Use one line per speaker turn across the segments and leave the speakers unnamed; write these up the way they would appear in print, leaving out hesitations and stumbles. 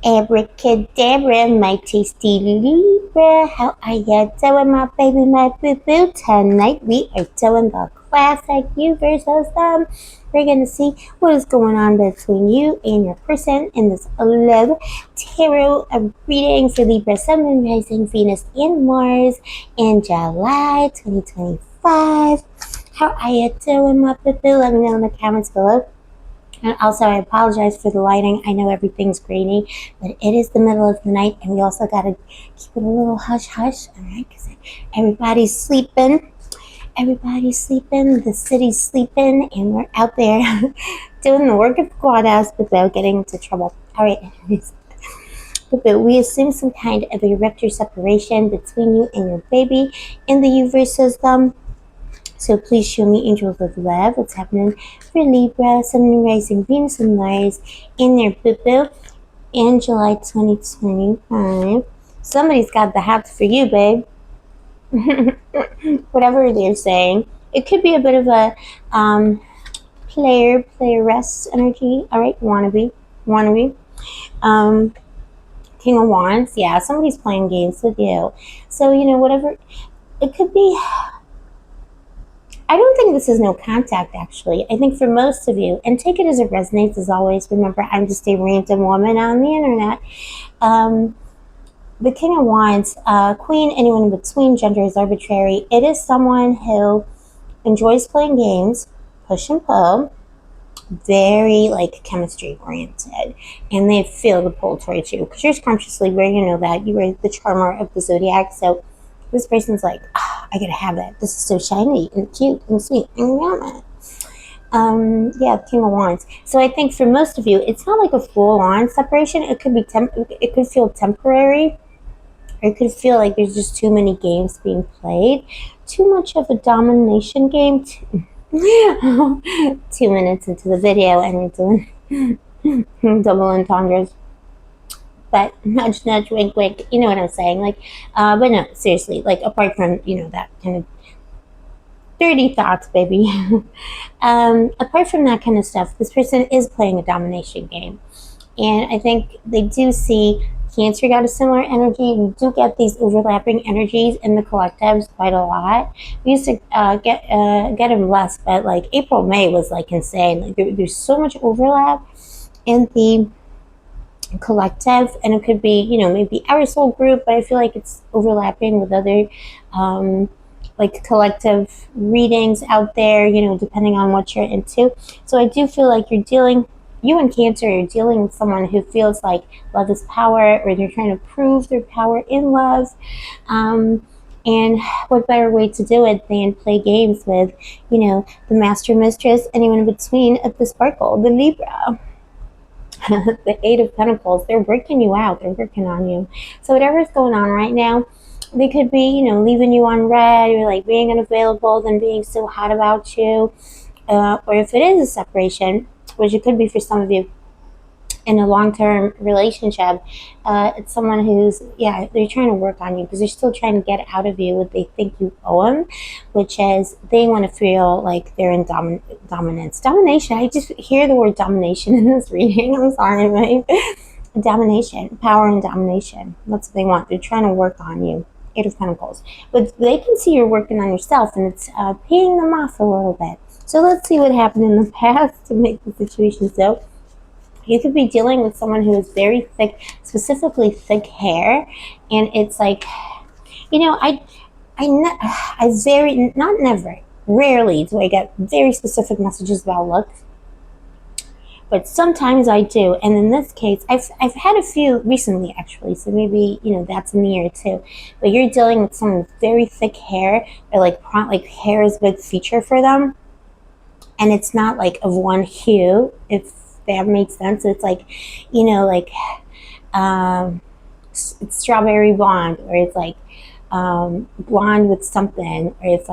Abracadabra, my tasty Libra. How are you doing, my baby, my boo-boo? Tonight we are doing the classic you versus them. We're going to see what is going on between you and your person in this love tarot reading for Libra, Sun, Moon, Rising, Venus, and Mars in July 2025. How are you doing, my boo-boo? Let me know in the comments below. And also, I apologize for the lighting. I know everything's grainy, but it is the middle of the night, and we also got to keep it a little hush-hush, all right? Because everybody's sleeping. Everybody's sleeping. The city's sleeping, and we're out there doing the work of the quad-house without getting into trouble. All right, anyways. But we assume some kind of a rupture separation between you and your baby in the you versus them. So please show me angels of love. What's happening for Libra, Sun, Moon, Rising, Venus, and Mars in their boo-boo in July 2025. Somebody's got the hots for you, babe. Whatever they're saying. It could be a bit of a playeress energy. All right, wannabe. King of Wands. Yeah, somebody's playing games with you. So, whatever. It could be... I don't think this is no contact, actually. I think for most of you, and take it as it resonates as always, remember, I'm just a random woman on the internet. The King of Wands, Queen, anyone in between, gender is arbitrary. It is someone who enjoys playing games, push and pull, very chemistry oriented, and they feel the pull towards you because you're consciously where you know that you are the charmer of the zodiac. So this person's like, oh, I gotta have that. This is so shiny and cute and sweet. I want it. Yeah, King of Wands. So I think for most of you, it's not like a full-on separation. It could be it could feel temporary. Or it could feel like there's just too many games being played. Too much of a domination game. 2 minutes into the video and we're doing double entendres. But nudge, nudge, wink, wink, you know what I'm saying? But no, seriously, apart from, that kind of dirty thoughts, baby. Apart from that kind of stuff, this person is playing a domination game. And I think they do see Cancer got a similar energy. You do get these overlapping energies in the collectives quite a lot. We used to get them less, but April, May was insane. There's so much overlap in the collective, and it could be maybe our soul group, but I feel like it's overlapping with other collective readings out there, depending on what you're into. So I do feel like you and Cancer are dealing with someone who feels like love is power, or they're trying to prove their power in love. And what better way to do it than play games with the master, mistress, anyone in between at the sparkle, the Libra. The Eight of Pentacles. They're working you out. They're working on you. So whatever's going on right now, they could be, leaving you on red, or being unavailable, then being so hot about you. Or if it is a separation, which it could be for some of you, in a long-term relationship, it's someone who's, they're trying to work on you because they're still trying to get out of you what they think you owe them, which is they want to feel like they're in dominance. Domination, I just hear the word domination in this reading. I'm sorry, right? Domination, power and domination. That's what they want. They're trying to work on you. Eight of Pentacles. But they can see you're working on yourself, and it's peeing them off a little bit. So let's see what happened in the past to make the situation so. You could be dealing with someone who is very thick, specifically thick hair, and it's rarely do I get very specific messages about looks, but sometimes I do. And in this case, I've had a few recently, actually, so maybe that's in the air too. But you're dealing with someone with very thick hair, or hair is a big feature for them, and it's not of one hue. If that makes sense. It's it's strawberry blonde, or it's blonde with something, or it's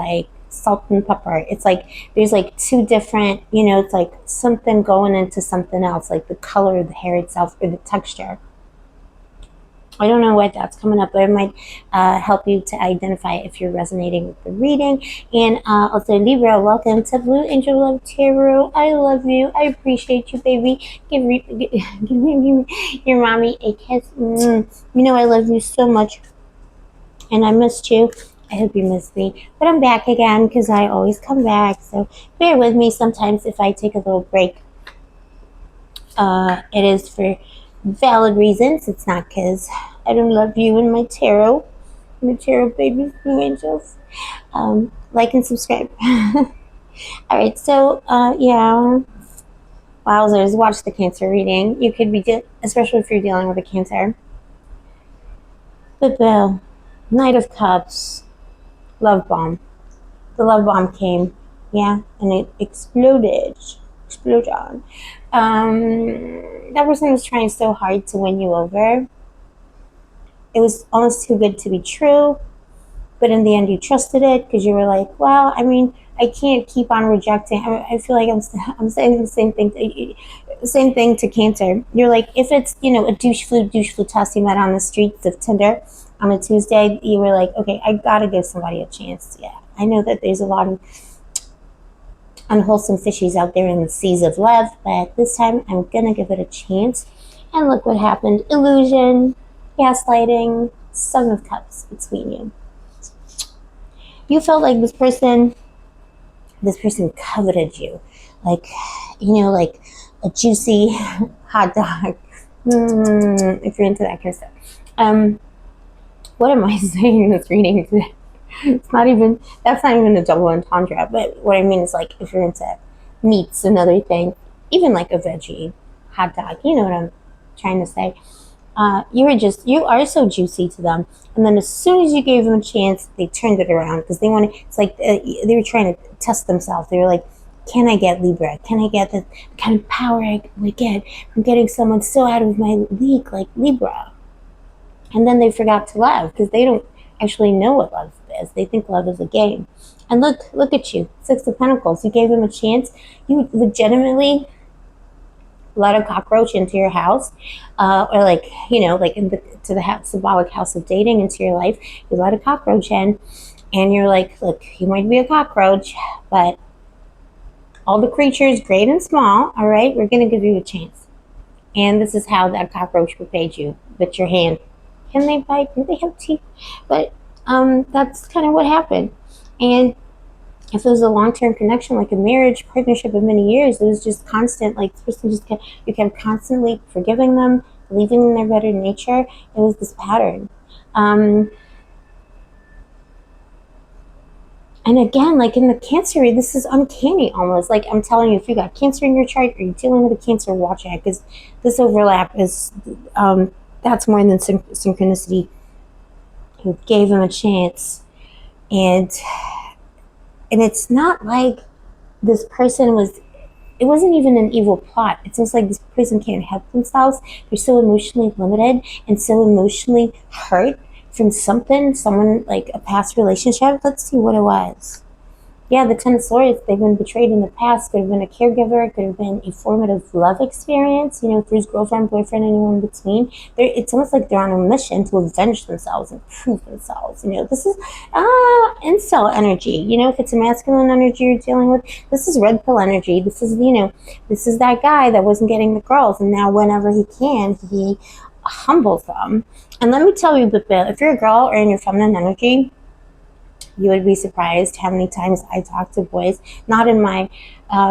salt and pepper. It's there's two different, it's something going into something else, the color of the hair itself or the texture. I don't know what that's coming up, but it might help you to identify if you're resonating with the reading. And also, Libra, welcome to Blue Angel Love Tarot. I love you. I appreciate you, baby. Give your mommy a kiss. You know I love you so much, and I missed you. I hope you missed me. But I'm back again because I always come back. So bear with me sometimes if I take a little break. It is for valid reasons. It's not because I don't love you and my tarot babies, blue angels. Like and subscribe. All right, so yeah, wowzers, watch the Cancer reading. You could be, especially if you're dealing with a Cancer. The Knight of Cups, love bomb. The love bomb came, yeah, and it exploded. Explosion. That person was trying so hard to win you over. It was almost too good to be true, but in the end you trusted it because you were like, well, I mean, I can't keep on rejecting. I feel like I'm saying the same thing to Cancer. You're like, if it's, a douche flu test you met on the streets of Tinder on a Tuesday, you were like, okay, I gotta give somebody a chance. Yeah, I know that there's a lot of unwholesome fishies out there in the seas of love, but this time I'm gonna give it a chance. And look what happened. Illusion, gaslighting, Seven of Cups between you. You felt like this person coveted you. Like, like a juicy hot dog. If you're into that kind of stuff. What am I saying in this reading today? That's not even a double entendre, but what I mean is, like, if you're into meats and other things, even like a veggie hot dog, you know what I'm trying to say. You are so juicy to them, and then as soon as you gave them a chance, they turned it around because they wanted. It's like they were trying to test themselves. They were like, "Can I get Libra? Can I get the kind of power I would get from getting someone so out of my league like Libra?" And then they forgot to love because they don't actually know what love is. They think love is a game. And look at you, Six of Pentacles. You gave them a chance. You legitimately let a cockroach into your house, or like to the symbolic house of dating, into your life. You let a cockroach in, and you're like, look, you might be a cockroach, but all the creatures, great and small, all right, we're gonna give you a chance. And this is how that cockroach repaid you with your hand. Can they bite? Do they have teeth? But that's kind of what happened. And if it was a long-term connection, like a marriage, partnership of many years, it was just constant. Like, this person you kept constantly forgiving them, believing in their better nature. It was this pattern. And again, like in the Cancer, this is uncanny almost. Like, I'm telling you, if you got Cancer in your chart or you're dealing with a Cancer, watch it, because this overlap is, that's more than synchronicity. You gave him a chance. And it's not like this person it wasn't even an evil plot. It's just like this person can't help themselves. They're so emotionally limited and so emotionally hurt from someone like a past relationship. Let's see what it was. Yeah, the Ten of Swords, they've been betrayed in the past. Could have been a caregiver. Could have been a formative love experience, through his girlfriend, boyfriend, anyone in between. It's almost like they're on a mission to avenge themselves and prove themselves. This is incel energy. If it's a masculine energy you're dealing with, this is red pill energy. This is, this is that guy that wasn't getting the girls, and now whenever he can, he humbles them. And let me tell you, if you're a girl or in your feminine energy, you would be surprised how many times I talk to boys, not in my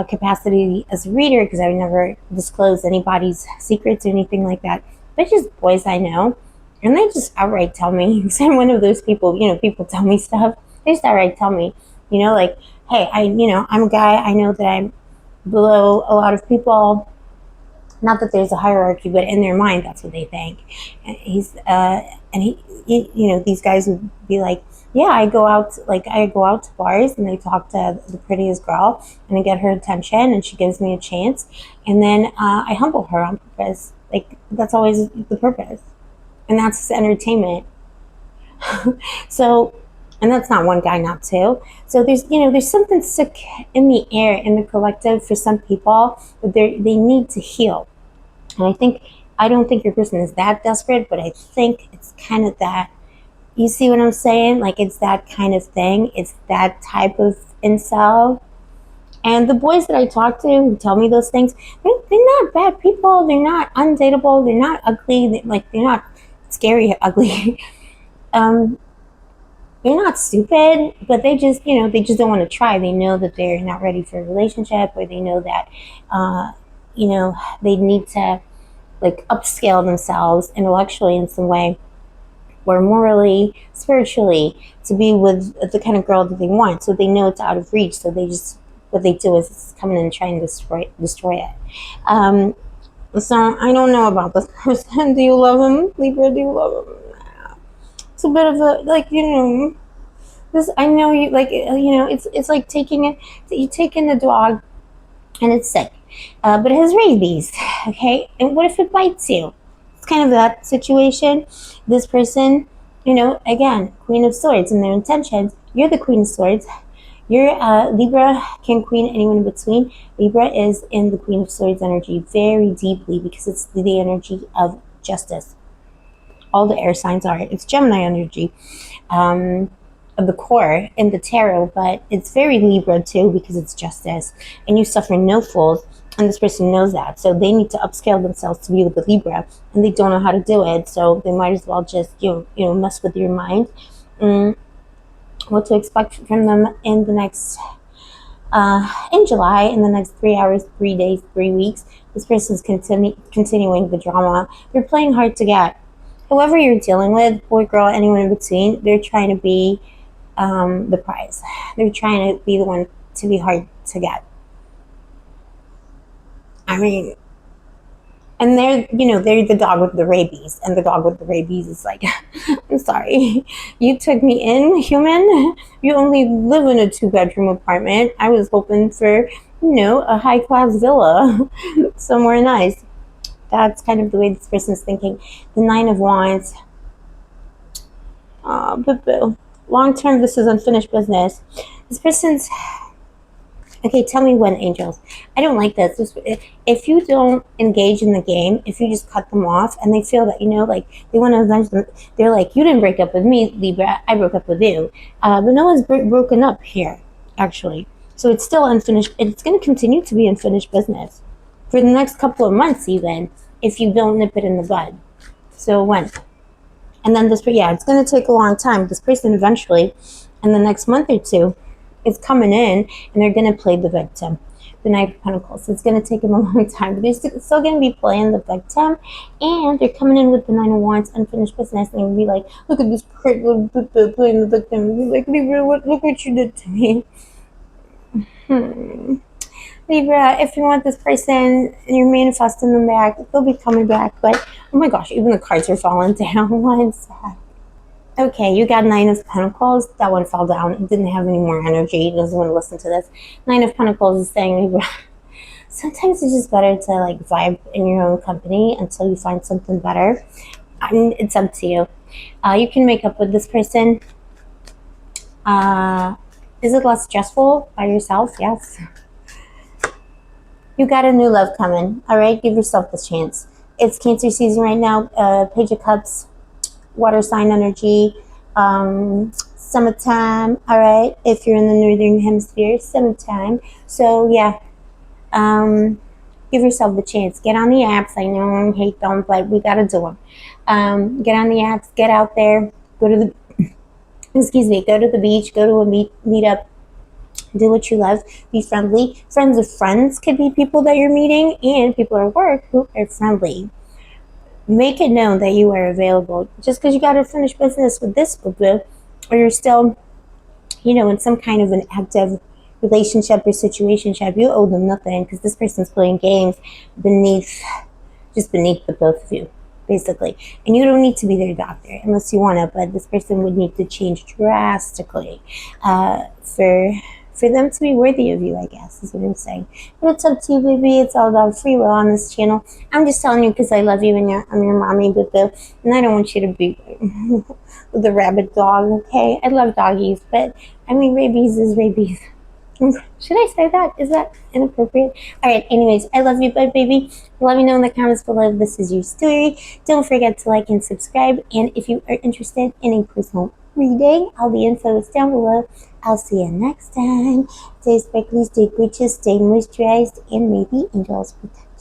capacity as a reader, because I would never disclose anybody's secrets or anything like that, but just boys I know, and they just outright tell me, I'm one of those people, people tell me stuff, they just outright tell me, like, hey, I'm a guy, I know that I'm below a lot of people, not that there's a hierarchy, but in their mind, that's what they think. And these guys would be like, yeah, I go out to bars and I talk to the prettiest girl and I get her attention and she gives me a chance, and then I humble her on purpose. Like, that's always the purpose, and that's entertainment. So, and that's not one guy, not two. So there's something sick in the air in the collective for some people that they need to heal. And I think I don't think your person is that desperate, but I think it's kind of that. You see what I'm saying? Like, it's that kind of thing. It's that type of incel. And the boys that I talk to who tell me those things, they're not bad people. They're not undateable. They're not ugly. They're not scary ugly. um, they're not stupid, but they just, they just don't want to try. They know that they're not ready for a relationship, or they know that, you know, they need to like upscale themselves intellectually in some way, or morally, spiritually, to be with the kind of girl that they want. So they know it's out of reach. So they just, what they do is come in and try and destroy it. So I don't know about this person. Do you love him, Libra? Do you love him? It's a bit of a, like, this. I know you like, it's like taking it. You take in the dog, and it's sick, but it has rabies. Okay, and what if it bites you? It's kind of that situation. This person, again, Queen of Swords, and their intentions. You're the Queen of Swords. You're Libra, King, Queen, anyone in between. Libra is in the Queen of Swords energy very deeply because it's the energy of justice. All the air signs are. It's Gemini energy of the core in the tarot, but it's very Libra too because it's justice. And you suffer no fools, and this person knows that. So they need to upscale themselves to be with the Libra, and they don't know how to do it. So they might as well just, mess with your mind. What to expect from them in the next in July, in the next 3 hours, 3 days, 3 weeks. This person's continuing the drama. They're playing hard to get. Whoever you're dealing with, boy, girl, anyone in between, they're trying to be the prize. They're trying to be the one to be hard to get. I mean, and they're the dog with the rabies, and the dog with the rabies is like, I'm sorry, you took me in, human. You only live in a 2-bedroom apartment. I was hoping for, a high-class villa somewhere nice. That's kind of the way this person's thinking. The 9 of Wands. Boo-boo. Long term, this is unfinished business. This person's... Okay, tell me when, angels. I don't like this. If you don't engage in the game, if you just cut them off, and they feel that, like, they want to avenge them, they're like, you didn't break up with me, Libra, I broke up with you. But no one's broken up here, actually. So it's still unfinished. It's going to continue to be unfinished business for the next couple of months, even, if you don't nip it in the bud. So when? And then it's going to take a long time. This person eventually, in the next month or two, is coming in, and they're going to play the victim, the Knight of Pentacles. It's going to take them a long time, but they're still going to be playing the victim, and they're coming in with the 9 of Wands, unfinished business, and they're going to be like, look at this crit playing the victim. And be like, Libra, look what you did to me. Libra, if you want this person and you're manifesting them back, they'll be coming back. But oh my gosh, even the cards are falling down. One sad. Okay, you got 9 of Pentacles. That one fell down. It didn't have any more energy. It doesn't want to listen to this. 9 of Pentacles is saying, Libra, sometimes it's just better to like vibe in your own company until you find something better. It's up to you. You can make up with this person. Is it less stressful by yourself? Yes. You got a new love coming. All right, give yourself the chance. It's Cancer season right now. Page of Cups. Water sign energy, summertime. All right, if you're in the northern hemisphere, summertime. So yeah, give yourself the chance. Get on the apps. I know I hate them, but we gotta do them. Get on the apps. Get out there. Go to the go to the beach. Go to a meetup. Do what you love. Be friendly. Friends of friends could be people that you're meeting, and people at work who are friendly. Make it known that you are available. Just because you got to finish business with this boo-boo, or you're still, in some kind of an active relationship or situationship, you owe them nothing because this person's playing games beneath the both of you, basically. And you don't need to be their doctor unless you want to, but this person would need to change drastically for them to be worthy of you, I guess, is what I'm saying. But it's up to you, baby. It's all about free will on this channel. I'm just telling you because I love you and I'm your mommy, and I don't want you to be with a rabid dog, okay? I love doggies, but, I mean, rabies is rabies. Should I say that? Is that inappropriate? All right. Anyways, I love you, bye, baby. Let me know in the comments below if this is your story. Don't forget to like and subscribe. And if you are interested in a personal reading, all the info is down below. I'll see you next time. Stay sparkly, stay gorgeous, stay moisturized, and maybe angels protect.